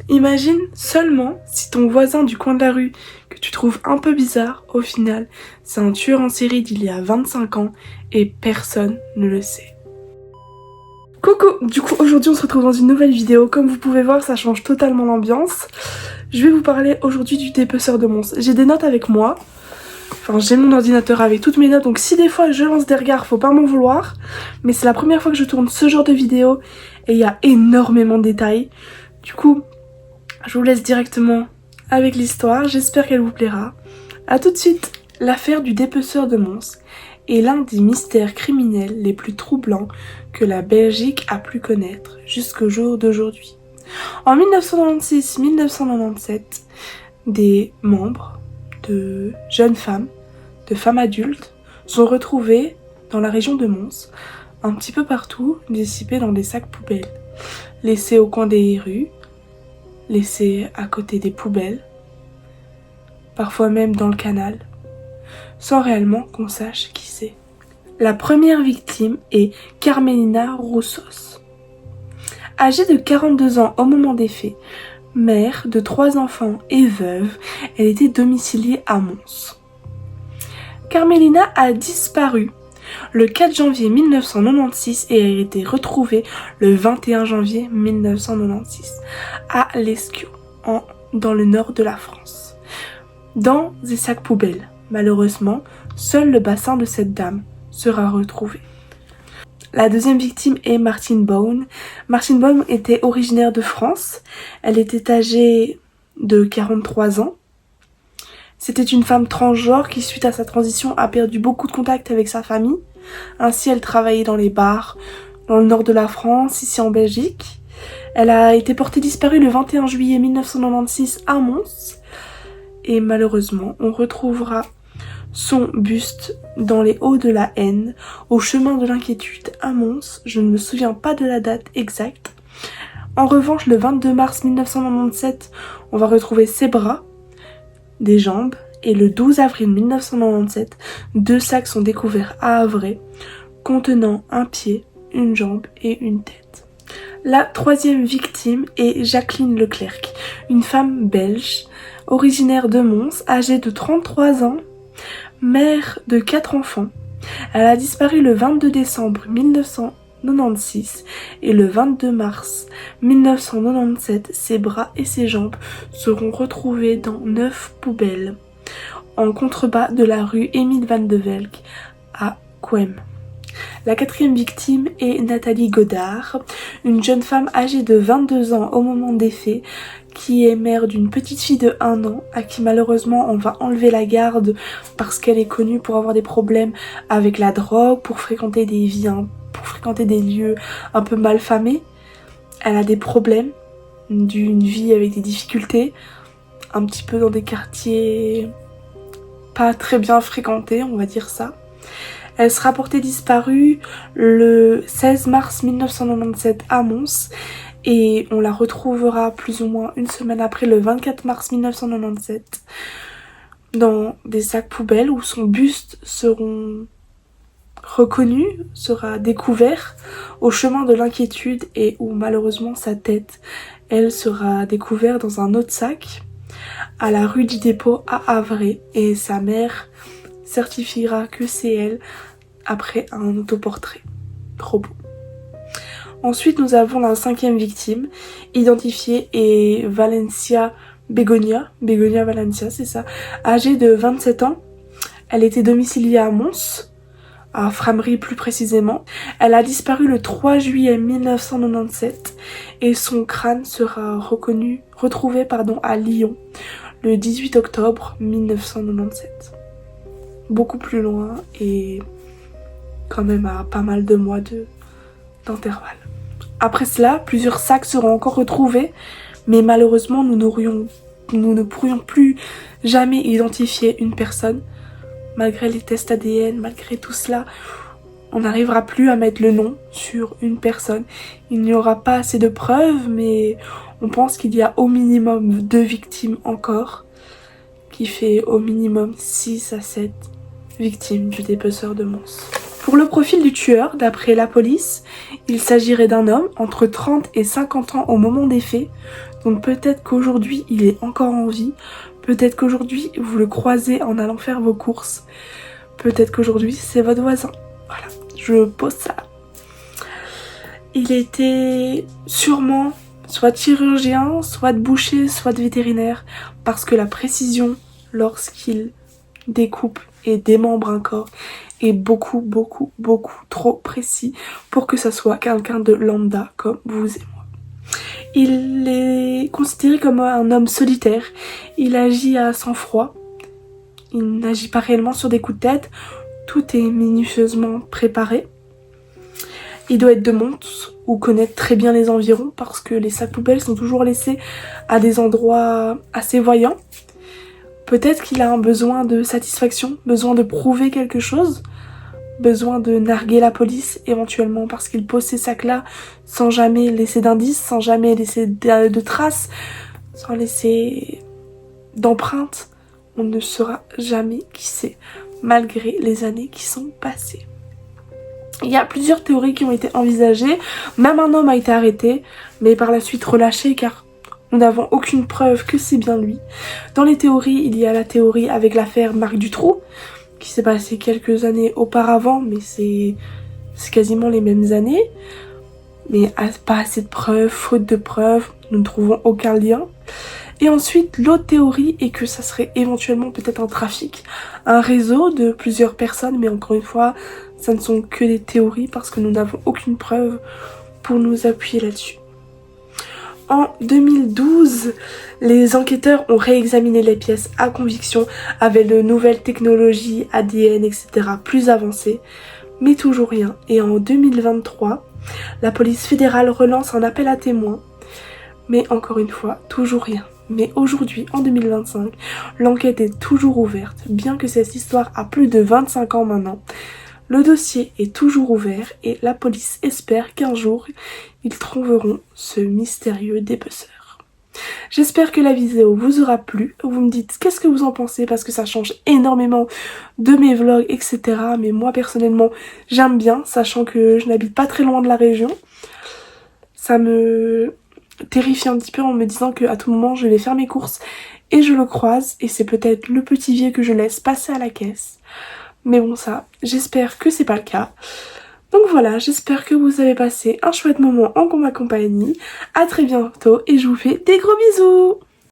Imagine seulement si ton voisin du coin de la rue, que tu trouves un peu bizarre, au final, c'est un tueur en série d'il y a 25 ans et personne ne le sait. Coucou, du coup aujourd'hui on se retrouve dans une nouvelle vidéo. Comme vous pouvez voir, ça change totalement l'ambiance. Je vais vous parler aujourd'hui du dépeceur de monstres. J'ai des notes avec moi. Enfin, j'ai mon ordinateur avec toutes mes notes, donc si des fois je lance des regards, faut pas m'en vouloir. Mais c'est la première fois que je tourne ce genre de vidéo et il y a énormément de détails. Du coup, je vous laisse directement avec l'histoire, j'espère qu'elle vous plaira. A tout de suite. L'affaire du dépeceur de monstres est l'un des mystères criminels les plus troublants que la Belgique a pu connaître jusqu'au jour d'aujourd'hui. En 1996-1997, des membres de jeunes femmes, de femmes adultes, sont retrouvés dans la région de Mons, un petit peu partout, dissipés dans des sacs poubelles, laissés au coin des rues, laissés à côté des poubelles, parfois même dans le canal, sans réellement qu'on sache qui c'est. La première victime est Carmelina Roussos. Âgée de 42 ans au moment des faits, mère de 3 enfants et veuve, elle était domiciliée à Mons. Carmelina a disparu le 4 janvier 1996 et a été retrouvée le 21 janvier 1996 à Lesquio, dans le nord de la France, dans des sacs poubelles. Malheureusement, seul le bassin de cette dame sera retrouvé. La deuxième victime est Martine Baum. Martine Baum était originaire de France. Elle était âgée de 43 ans. C'était une femme transgenre qui, suite à sa transition, a perdu beaucoup de contact avec sa famille. Ainsi, elle travaillait dans les bars, dans le nord de la France, ici en Belgique. Elle a été portée disparue le 21 juillet 1996 à Mons. Et malheureusement, on retrouvera son buste dans les Hauts de la Haine, au chemin de l'inquiétude à Mons. Je ne me souviens pas de la date exacte. En revanche, le 22 mars 1997, on va retrouver ses bras, des jambes, et le 12 avril 1997, 2 sacs sont découverts à Havre, contenant un pied, une jambe et une tête. La troisième victime est Jacqueline Leclerc, une femme belge, originaire de Mons, âgée de 33 ans, mère de 4 enfants. Elle a disparu le 22 décembre 1996 et le 22 mars 1997, ses bras et ses jambes seront retrouvés dans 9 poubelles en contrebas de la rue Émile Van de Velk à Quem. La quatrième victime est Nathalie Godard, une jeune femme âgée de 22 ans au moment des faits, qui est mère d'une petite fille de 1 an à qui malheureusement on va enlever la garde parce qu'elle est connue pour avoir des problèmes avec la drogue, pour fréquenter des lieux un peu malfamés. Elle a des problèmes d'une vie avec des difficultés, un petit peu dans des quartiers pas très bien fréquentés, on va dire ça. Elle sera portée disparue le 16 mars 1997 à Mons et on la retrouvera plus ou moins une semaine après, le 24 mars 1997, dans des sacs poubelles où son buste sera découvert au chemin de l'inquiétude et où malheureusement sa tête, elle, sera découverte dans un autre sac à la rue du Dépôt à Havre et sa mère certifiera que c'est elle après un autoportrait. Trop beau. Ensuite, nous avons la cinquième victime, identifiée, est Valencia Begonia Valencia, c'est ça, âgée de 27 ans. Elle était domiciliée à Mons, à Frameries plus précisément. Elle a disparu le 3 juillet 1997 et son crâne sera retrouvé à Lyon le 18 octobre 1997. Beaucoup plus loin et quand même à pas mal de mois d'intervalle. Après cela, plusieurs sacs seront encore retrouvés, mais malheureusement nous ne pourrions plus jamais identifier une personne. Malgré les tests ADN, malgré tout cela, on n'arrivera plus à mettre le nom sur une personne. Il n'y aura pas assez de preuves, mais on pense qu'il y a au minimum 2 victimes encore, qui fait au minimum 6 à 7 victimes du dépeceur de Mons. Pour le profil du tueur, d'après la police, il s'agirait d'un homme entre 30 et 50 ans au moment des faits. Donc peut-être qu'aujourd'hui il est encore en vie, peut-être qu'aujourd'hui vous le croisez en allant faire vos courses, peut-être qu'aujourd'hui c'est votre voisin. Voilà, je pose ça là. Il était sûrement soit chirurgien, soit boucher, soit vétérinaire, parce que la précision lorsqu'il découpe et démembre un corps est beaucoup trop précis pour que ça soit quelqu'un de lambda comme vous et moi. Il est considéré comme un homme solitaire, il agit à sang-froid, il n'agit pas réellement sur des coups de tête, tout est minutieusement préparé. Il doit être de Mons ou connaître très bien les environs parce que les sacs poubelles sont toujours laissés à des endroits assez voyants. Peut-être qu'il a un besoin de satisfaction, besoin de prouver quelque chose, besoin de narguer la police éventuellement parce qu'il pose ces sacs-là sans jamais laisser d'indices, sans jamais laisser de traces, sans laisser d'empreintes. On ne saura jamais qui c'est, malgré les années qui sont passées. Il y a plusieurs théories qui ont été envisagées, même un homme a été arrêté, mais par la suite relâché car nous n'avons aucune preuve que c'est bien lui. Dans les théories, il y a la théorie avec l'affaire Marc Dutroux, qui s'est passée quelques années auparavant, mais c'est quasiment les mêmes années. Mais pas assez de preuves, faute de preuves, nous ne trouvons aucun lien. Et ensuite, l'autre théorie est que ça serait éventuellement peut-être un trafic, un réseau de plusieurs personnes, mais encore une fois, ça ne sont que des théories parce que nous n'avons aucune preuve pour nous appuyer là-dessus. En 2012, les enquêteurs ont réexaminé les pièces à conviction avec de nouvelles technologies, ADN, etc. plus avancées, mais toujours rien. Et en 2023, la police fédérale relance un appel à témoins, mais encore une fois, toujours rien. Mais aujourd'hui, en 2025, l'enquête est toujours ouverte, bien que cette histoire a plus de 25 ans maintenant. Le dossier est toujours ouvert et la police espère qu'un jour, ils trouveront ce mystérieux dépeceur. J'espère que la vidéo vous aura plu. Vous me dites qu'est-ce que vous en pensez parce que ça change énormément de mes vlogs, etc. Mais moi, personnellement, j'aime bien, sachant que je n'habite pas très loin de la région. Ça me terrifie un petit peu en me disant qu'à tout moment, je vais faire mes courses et je le croise. Et c'est peut-être le petit vieux que je laisse passer à la caisse. Mais bon, ça, j'espère que c'est pas le cas. Donc voilà, j'espère que vous avez passé un chouette moment en ma compagnie. À très bientôt et je vous fais des gros bisous.